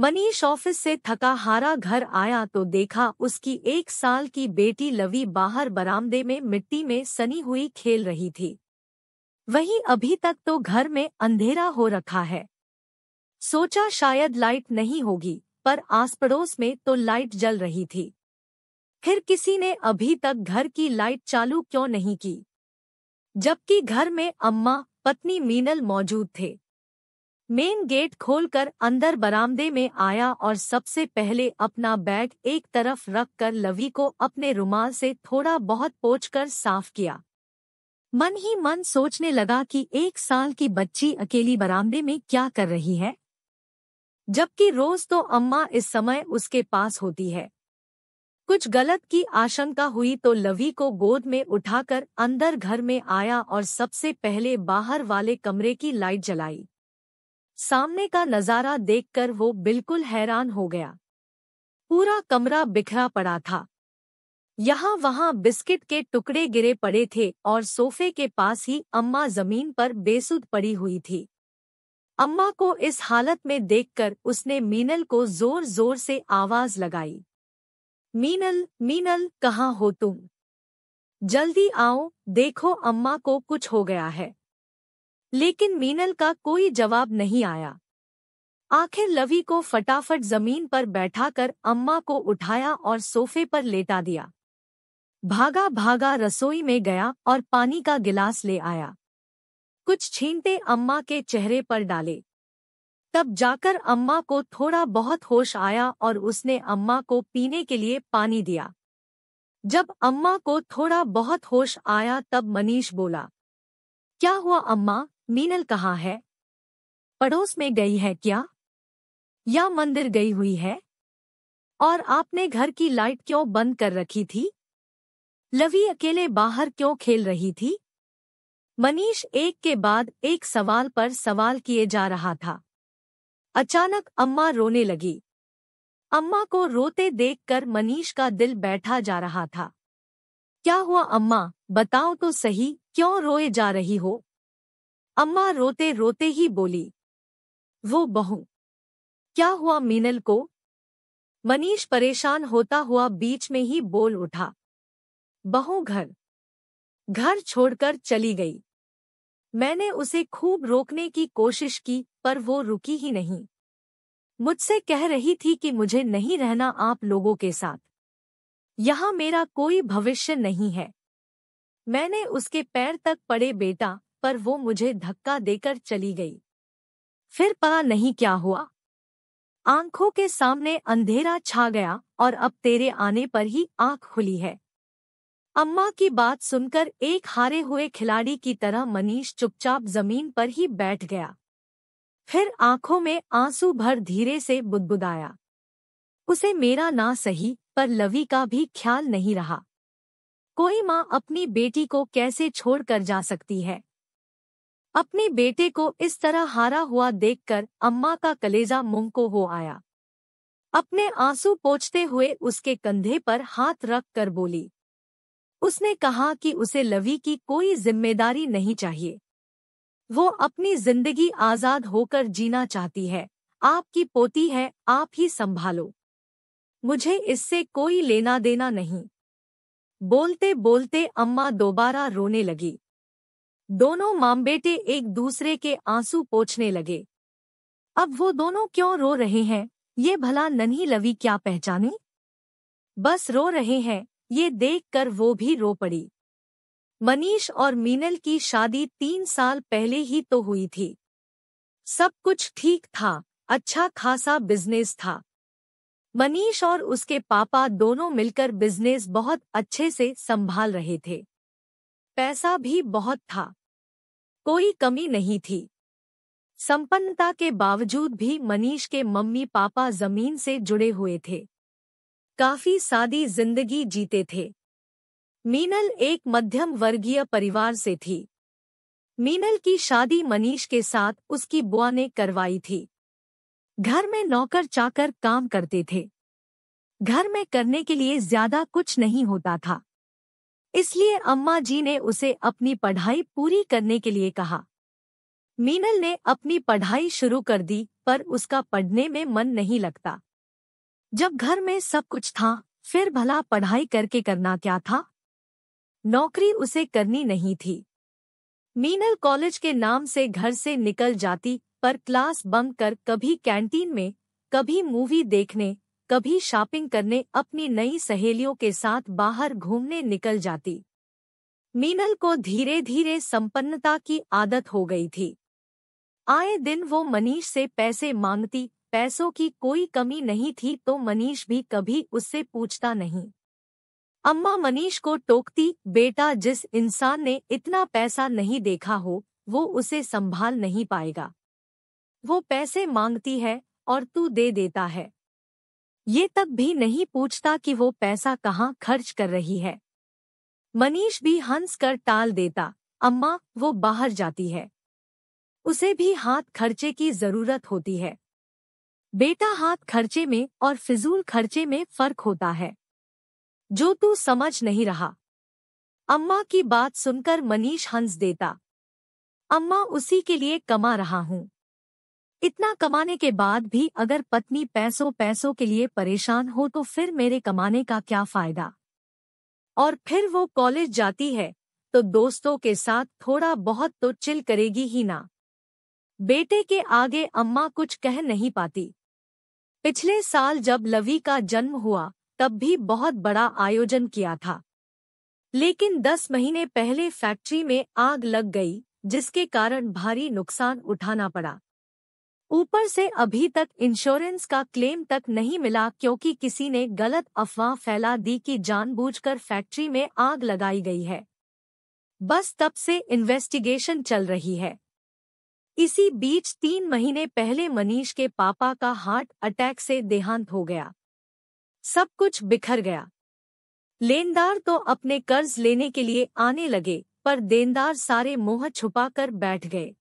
Manish office से थका हारा घर आया तो देखा उसकी 1 साल की बेटी लवी बाहर बरामदे में मिट्टी में सनी हुई खेल रही थी। वहीं अभी तक तो घर में अंधेरा हो रखा है। सोचा शायद लाइट नहीं होगी, पर आस पड़ोस में तो लाइट जल रही थी। फिर किसी ने अभी तक घर की लाइट चालू क्यों नहीं की, जबकि घर में अम्मा पत्नी मीनल मौजूद थे। मेन गेट खोलकर अंदर बरामदे में आया और सबसे पहले अपना बैग एक तरफ रखकर लवी को अपने रुमाल से थोड़ा बहुत पोंछकर साफ किया। मन ही मन सोचने लगा कि 1 साल की बच्ची अकेली बरामदे में क्या कर रही है, जबकि रोज तो अम्मा इस समय उसके पास होती है। कुछ गलत की आशंका हुई तो लवी को गोद में उठाकर अंदर घर में आया और सबसे पहले बाहर वाले कमरे की लाइट जलाई। सामने का नजारा देखकर वो बिल्कुल हैरान हो गया। पूरा कमरा बिखरा पड़ा था। यहाँ वहाँ बिस्किट के टुकड़े गिरे पड़े थे और सोफे के पास ही अम्मा जमीन पर बेसुध पड़ी हुई थी। अम्मा को इस हालत में देखकर उसने मीनल को जोर जोर से आवाज लगाई, मीनल मीनल, कहाँ हो तुम? जल्दी आओ, देखो अम्मा को कुछ हो गया है। लेकिन मीनल का कोई जवाब नहीं आया। आखिर लवी को फटाफट जमीन पर बैठाकर अम्मा को उठाया और सोफे पर लेटा दिया। भागा भागा रसोई में गया और पानी का गिलास ले आया। कुछ छींटे अम्मा के चेहरे पर डाले। तब जाकर अम्मा को थोड़ा बहुत होश आया और उसने अम्मा को पीने के लिए पानी दिया। जब अम्मा को थोड़ा बहुत होश आया तब मनीष बोला, क्या हुआ अम्मा, मीनल कहाँ है? पड़ोस में गई है क्या, या मंदिर गई हुई है? और आपने घर की लाइट क्यों बंद कर रखी थी? लवी अकेले बाहर क्यों खेल रही थी? मनीष एक के बाद एक सवाल पर सवाल किए जा रहा था। अचानक अम्मा रोने लगी। अम्मा को रोते देखकर मनीष का दिल बैठा जा रहा था। क्या हुआ अम्मा, बताओ तो सही, क्यों रोए जा रही हो? अम्मा रोते रोते ही बोली, वो बहू। क्या हुआ मीनल को? मनीष परेशान होता हुआ बीच में ही बोल उठा, बहू घर छोड़कर चली गई। मैंने उसे खूब रोकने की कोशिश की पर वो रुकी ही नहीं। मुझसे कह रही थी कि मुझे नहीं रहना आप लोगों के साथ, यहाँ मेरा कोई भविष्य नहीं है। मैंने उसके पैर तक पड़े बेटा, पर वो मुझे धक्का देकर चली गई। फिर पता नहीं क्या हुआ। आंखों के सामने अंधेरा छा गया और अब तेरे आने पर ही आंख खुली है। अम्मा की बात सुनकर एक हारे हुए खिलाड़ी की तरह मनीष चुपचाप जमीन पर ही बैठ गया। फिर आंखों में आंसू भर धीरे से बुदबुदाया, उसे मेरा ना सही पर लवी का भी ख्याल नहीं रहा। कोई माँ अपनी बेटी को कैसे छोड़कर जा सकती है? अपने बेटे को इस तरह हारा हुआ देखकर अम्मा का कलेजा मुंह को हो आया। अपने आंसू पोंछते हुए उसके कंधे पर हाथ रख कर बोली। उसने कहा कि उसे लवी की कोई जिम्मेदारी नहीं चाहिए। वो अपनी जिंदगी आजाद होकर जीना चाहती है। आपकी पोती है, आप ही संभालो। मुझे इससे कोई लेना देना नहीं। बोलते बोलते अम्मा दोबारा रोने लगी। दोनों माँ बेटे एक दूसरे के आंसू पोंछने लगे। अब वो दोनों क्यों रो रहे हैं, ये भला नन्ही लवी क्या पहचाने? बस रो रहे हैं, ये देखकर वो भी रो पड़ी। मनीष और मीनल की शादी 3 साल पहले ही तो हुई थी। सब कुछ ठीक था, अच्छा खासा बिजनेस था। मनीष और उसके पापा दोनों मिलकर बिजनेस बहुत अच्छे से संभाल रहे थे। पैसा भी बहुत था, कोई कमी नहीं थी। संपन्नता के बावजूद भी मनीष के मम्मी पापा जमीन से जुड़े हुए थे। काफी सादी जिंदगी जीते थे। मीनल एक मध्यम वर्गीय परिवार से थी। मीनल की शादी मनीष के साथ उसकी बुआ ने करवाई थी। घर में नौकर चाकर काम करते थे। घर में करने के लिए ज्यादा कुछ नहीं होता था, इसलिए अम्मा जी ने उसे अपनी पढ़ाई पूरी करने के लिए कहा। मीनल ने अपनी पढ़ाई शुरू कर दी, पर उसका पढ़ने में मन नहीं लगता। जब घर में सब कुछ था, फिर भला पढ़ाई करके करना क्या था? नौकरी उसे करनी नहीं थी। मीनल कॉलेज के नाम से घर से निकल जाती, पर क्लास बंक कर कभी कैंटीन में, कभी मूवी देखने, कभी शॉपिंग करने अपनी नई सहेलियों के साथ बाहर घूमने निकल जाती। मीनल को धीरे धीरे संपन्नता की आदत हो गई थी। आए दिन वो मनीष से पैसे मांगती, पैसों की कोई कमी नहीं थी तो मनीष भी कभी उससे पूछता नहीं। अम्मा मनीष को टोकती, बेटा जिस इंसान ने इतना पैसा नहीं देखा हो, वो उसे संभाल नहीं पाएगा। वो पैसे मांगती है और तू दे देता है। ये तक भी नहीं पूछता कि वो पैसा कहाँ खर्च कर रही है। मनीष भी हंस कर टाल देता, अम्मा वो बाहर जाती है, उसे भी हाथ खर्चे की जरूरत होती है। बेटा हाथ खर्चे में और फिजूल खर्चे में फर्क होता है, जो तू समझ नहीं रहा। अम्मा की बात सुनकर मनीष हंस देता, अम्मा उसी के लिए कमा रहा हूँ। इतना कमाने के बाद भी अगर पत्नी पैसों पैसों के लिए परेशान हो तो फिर मेरे कमाने का क्या फायदा? और फिर वो कॉलेज जाती है तो दोस्तों के साथ थोड़ा बहुत तो चिल करेगी ही ना। बेटे के आगे अम्मा कुछ कह नहीं पाती। पिछले साल जब लवी का जन्म हुआ तब भी बहुत बड़ा आयोजन किया था, लेकिन 10 महीने पहले फैक्ट्री में आग लग गई, जिसके कारण भारी नुकसान उठाना पड़ा। ऊपर से अभी तक इंश्योरेंस का क्लेम तक नहीं मिला, क्योंकि किसी ने गलत अफवाह फैला दी कि जानबूझकर फैक्ट्री में आग लगाई गई है। बस तब से इन्वेस्टिगेशन चल रही है। इसी बीच 3 महीने पहले मनीष के पापा का हार्ट अटैक से देहांत हो गया। सब कुछ बिखर गया। लेनदार तो अपने कर्ज लेने के लिए आने लगे, पर देनदार सारे मुंह छुपाकर बैठ गए।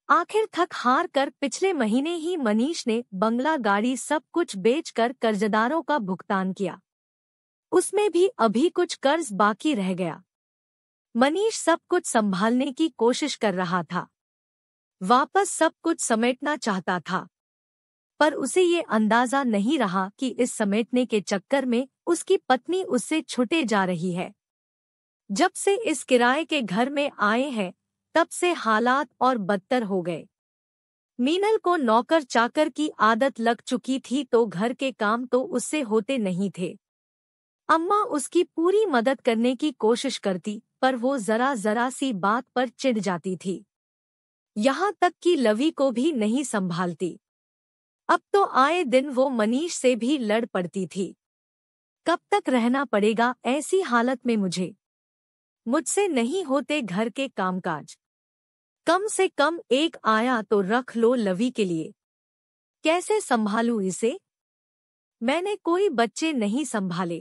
आखिर थक हार कर पिछले महीने ही मनीष ने बंगला गाड़ी सब कुछ बेचकर कर्जदारों का भुगतान किया। उसमें भी अभी कुछ कर्ज बाकी रह गया। मनीष सब कुछ संभालने की कोशिश कर रहा था, वापस सब कुछ समेटना चाहता था, पर उसे ये अंदाजा नहीं रहा कि इस समेटने के चक्कर में उसकी पत्नी उससे छुटे जा रही है। जब से इस किराए के घर में आए हैं, तब से हालात और बदतर हो गए। मीनल को नौकर चाकर की आदत लग चुकी थी तो घर के काम तो उससे होते नहीं थे। अम्मा उसकी पूरी मदद करने की कोशिश करती, पर वो जरा जरा सी बात पर चिढ़ जाती थी। यहाँ तक कि लवी को भी नहीं संभालती। अब तो आए दिन वो मनीष से भी लड़ पड़ती थी। कब तक रहना पड़ेगा ऐसी हालत में मुझसे नहीं होते घर के कामकाज। कम से कम एक आया तो रख लो लवी के लिए। कैसे संभालूं इसे? मैंने कोई बच्चे नहीं संभाले।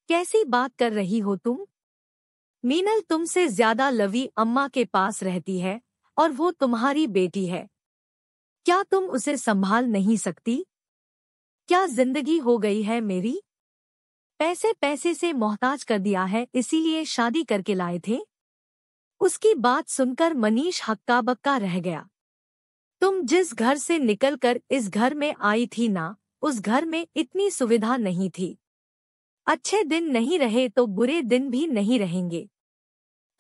कैसी बात कर रही हो तुम? मीनल तुमसे ज्यादा लवी अम्मा के पास रहती है और वो तुम्हारी बेटी है। क्या तुम उसे संभाल नहीं सकती? क्या जिंदगी हो गई है मेरी? पैसे पैसे से मोहताज कर दिया है, इसीलिए शादी करके लाए थे। उसकी बात सुनकर मनीष हक्का बक्का रह गया। तुम जिस घर से निकलकर इस घर में आई थी ना, उस घर में इतनी सुविधा नहीं थी। अच्छे दिन नहीं रहे तो बुरे दिन भी नहीं रहेंगे।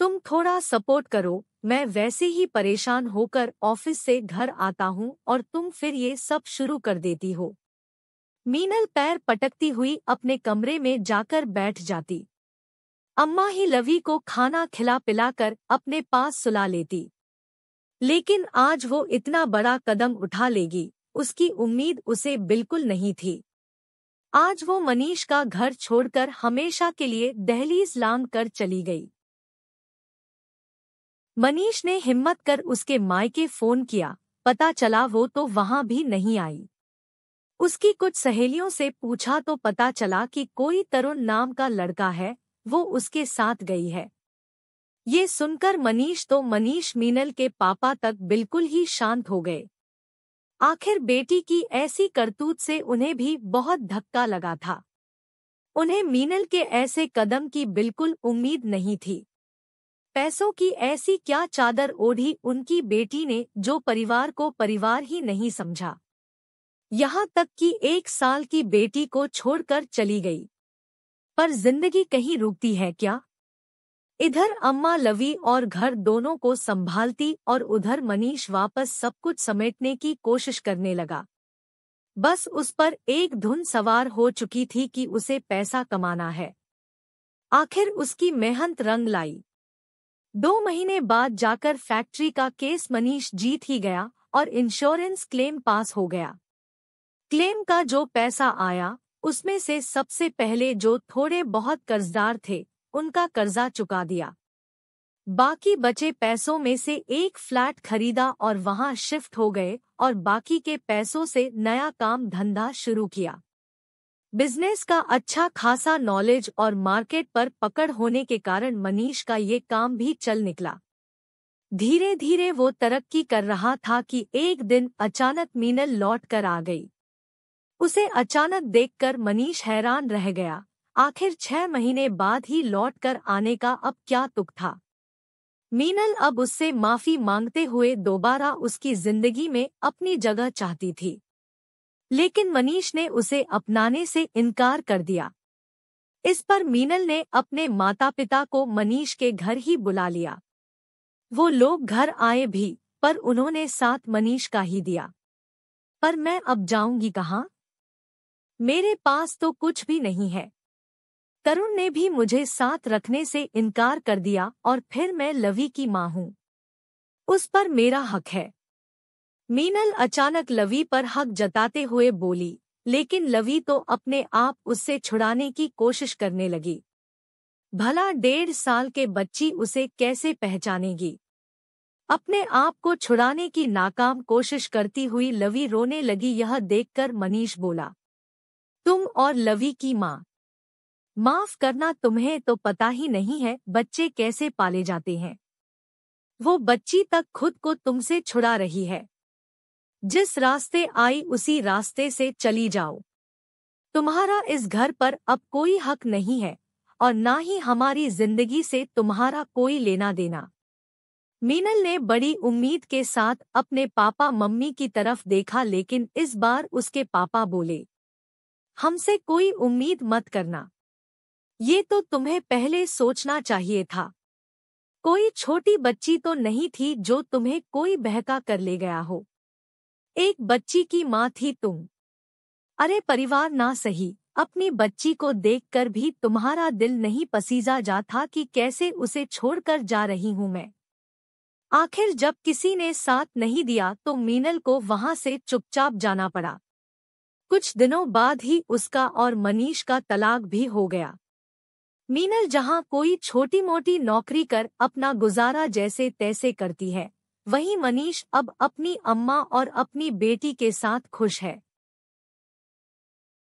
तुम थोड़ा सपोर्ट करो। मैं वैसे ही परेशान होकर ऑफिस से घर आता हूँ और तुम फिर ये सब शुरू कर देती हो। मीनल पैर पटकती हुई अपने कमरे में जाकर बैठ जाती। अम्मा ही लवी को खाना खिला पिलाकर अपने पास सुला लेती। लेकिन आज वो इतना बड़ा कदम उठा लेगी, उसकी उम्मीद उसे बिल्कुल नहीं थी। आज वो मनीष का घर छोड़कर हमेशा के लिए दहलीज लांघ कर चली गई। मनीष ने हिम्मत कर उसके मायके फोन किया, पता चला वो तो वहां भी नहीं आई। उसकी कुछ सहेलियों से पूछा तो पता चला कि कोई तरुण नाम का लड़का है, वो उसके साथ गई है। ये सुनकर मनीष मीनल के पापा तक बिल्कुल ही शांत हो गए। आखिर बेटी की ऐसी करतूत से उन्हें भी बहुत धक्का लगा था। उन्हें मीनल के ऐसे कदम की बिल्कुल उम्मीद नहीं थी। पैसों की ऐसी क्या चादर ओढ़ी उनकी बेटी ने जो परिवार को परिवार ही नहीं समझा। यहाँ तक कि 1 साल की बेटी को छोड़कर चली गई। पर जिंदगी कहीं रुकती है क्या? इधर अम्मा लवी और घर दोनों को संभालती और उधर मनीष वापस सब कुछ समेटने की कोशिश करने लगा। बस उस पर एक धुन सवार हो चुकी थी कि उसे पैसा कमाना है। आखिर उसकी मेहनत रंग लाई। 2 महीने बाद जाकर फैक्ट्री का केस मनीष जीत ही गया और इंश्योरेंस क्लेम पास हो गया। क्लेम का जो पैसा आया उसमें से सबसे पहले जो थोड़े बहुत कर्जदार थे उनका कर्जा चुका दिया। बाकी बचे पैसों में से एक फ्लैट खरीदा और वहां शिफ्ट हो गए और बाकी के पैसों से नया काम धंधा शुरू किया। बिजनेस का अच्छा खासा नॉलेज और मार्केट पर पकड़ होने के कारण मनीष का ये काम भी चल निकला। धीरे धीरे वो तरक्की कर रहा था कि एक दिन अचानक मीनल लौट कर आ गई। उसे अचानक देखकर मनीष हैरान रह गया। आखिर 6 महीने बाद ही लौट कर आने का अब क्या तुक था। मीनल अब उससे माफी मांगते हुए दोबारा उसकी जिंदगी में अपनी जगह चाहती थी, लेकिन मनीष ने उसे अपनाने से इनकार कर दिया। इस पर मीनल ने अपने माता पिता को मनीष के घर ही बुला लिया। वो लोग घर आए भी, पर उन्होंने साथ मनीष का ही दिया। पर मैं अब जाऊंगी कहाँ? मेरे पास तो कुछ भी नहीं है। तरुण ने भी मुझे साथ रखने से इनकार कर दिया और फिर मैं लवी की माँ हूँ। उस पर मेरा हक है। मीनल अचानक लवी पर हक जताते हुए बोली, लेकिन लवी तो अपने आप उससे छुड़ाने की कोशिश करने लगी। भला 1.5 साल के बच्ची उसे कैसे पहचानेगी? अपने आप को छुड़ाने की नाकाम कोशिश करती हुई लवी रोने लगी। यह देखकर मनीष बोला, तुम और लवी की माँ, माफ करना, तुम्हें तो पता ही नहीं है बच्चे कैसे पाले जाते हैं। वो बच्ची तक खुद को तुमसे छुड़ा रही है। जिस रास्ते आई उसी रास्ते से चली जाओ। तुम्हारा इस घर पर अब कोई हक नहीं है और ना ही हमारी जिंदगी से तुम्हारा कोई लेना देना। मीनल ने बड़ी उम्मीद के साथ अपने पापा मम्मी की तरफ देखा, लेकिन इस बार उसके पापा बोले, हमसे कोई उम्मीद मत करना। ये तो तुम्हें पहले सोचना चाहिए था। कोई छोटी बच्ची तो नहीं थी जो तुम्हें कोई बहका कर ले गया हो। एक बच्ची की माँ थी तुम। अरे परिवार ना सही, अपनी बच्ची को देखकर भी तुम्हारा दिल नहीं पसीजा जाता कि कैसे उसे छोड़कर जा रही हूँ मैं। आखिर जब किसी ने साथ नहीं दिया तो मीनल को वहां से चुपचाप जाना पड़ा। कुछ दिनों बाद ही उसका और मनीष का तलाक भी हो गया। मीनल जहां कोई छोटी मोटी नौकरी कर अपना गुजारा जैसे तैसे करती है, वहीं मनीष अब अपनी अम्मा और अपनी बेटी के साथ खुश है।